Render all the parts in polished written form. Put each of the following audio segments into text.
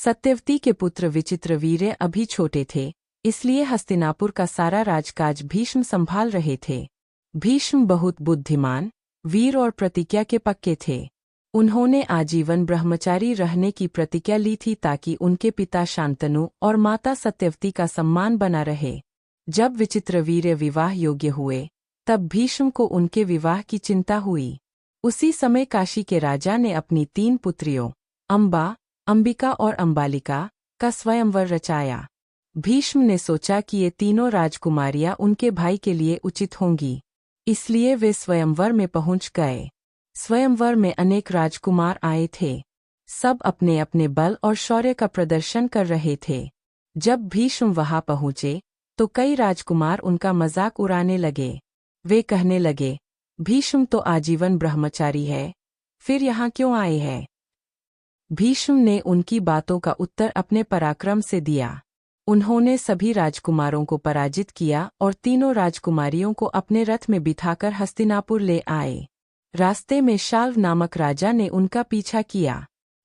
सत्यवती के पुत्र विचित्रवीर्य अभी छोटे थे, इसलिए हस्तिनापुर का सारा राजकाज भीष्म संभाल रहे थे। भीष्म बहुत बुद्धिमान, वीर और प्रतिज्ञा के पक्के थे। उन्होंने आजीवन ब्रह्मचारी रहने की प्रतिज्ञा ली थी ताकि उनके पिता शांतनु और माता सत्यवती का सम्मान बना रहे। जब विचित्रवीर्य विवाह योग्य हुए, तब भीष्म को उनके विवाह की चिंता हुई। उसी समय काशी के राजा ने अपनी 3 पुत्रियों अंबा, अंबिका और अंबालिका का स्वयंवर रचाया। भीष्म ने सोचा कि ये तीनों राजकुमारियां उनके भाई के लिए उचित होंगी, इसलिए वे स्वयंवर में पहुंच गए। स्वयंवर में अनेक राजकुमार आए थे। सब अपने अपने बल और शौर्य का प्रदर्शन कर रहे थे। जब भीष्म वहां पहुंचे तो कई राजकुमार उनका मजाक उड़ाने लगे। वे कहने लगे, भीष्म तो आजीवन ब्रह्मचारी है, फिर यहाँ क्यों आए हैं? भीष्म ने उनकी बातों का उत्तर अपने पराक्रम से दिया। उन्होंने सभी राजकुमारों को पराजित किया और तीनों राजकुमारियों को अपने रथ में बिठाकर हस्तिनापुर ले आए। रास्ते में शाल्व नामक राजा ने उनका पीछा किया।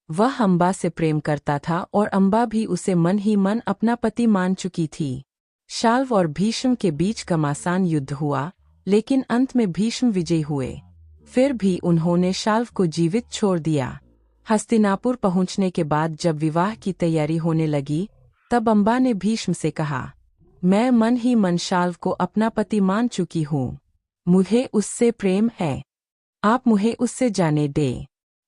वह अंबा से प्रेम करता था और अंबा भी उसे मन ही मन अपना पति मान चुकी थी। शाल्व और भीष्म के बीच घमासान युद्ध हुआ, लेकिन अंत में भीष्म विजयी हुए। फिर भी उन्होंने शाल्व को जीवित छोड़ दिया। हस्तिनापुर पहुंचने के बाद जब विवाह की तैयारी होने लगी, तब अंबा ने भीष्म से कहा, मैं मन ही मन शाल्व को अपना पति मान चुकी हूँ। मुझे उससे प्रेम है, आप मुझे उससे जाने दें।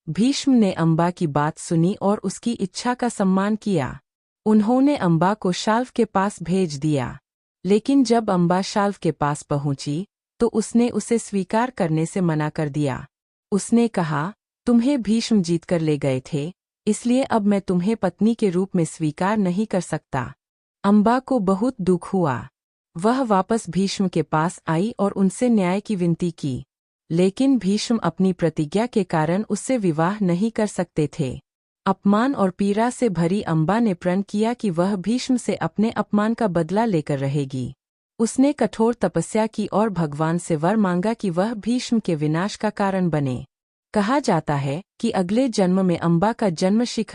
भीष्म ने अंबा की बात सुनी और उसकी इच्छा का सम्मान किया। उन्होंने अंबा को शाल्व के पास भेज दिया, लेकिन जब अंबा शाल्व के पास पहुंची तो उसने उसे स्वीकार करने से मना कर दिया। उसने कहा, तुम्हें भीष्म जीतकर ले गए थे, इसलिए अब मैं तुम्हें पत्नी के रूप में स्वीकार नहीं कर सकता। अंबा को बहुत दुख हुआ। वह वापस भीष्म के पास आई और उनसे न्याय की विनती की, लेकिन भीष्म अपनी प्रतिज्ञा के कारण उससे विवाह नहीं कर सकते थे। अपमान और पीड़ा से भरी अंबा ने प्रण किया कि वह भीष्म से अपने अपमान का बदला लेकर रहेगी। उसने कठोर तपस्या की और भगवान से वर मांगा कि वह भीष्म के विनाश का कारण बने। कहा जाता है कि अगले जन्म में अंबा का जन्म शिखर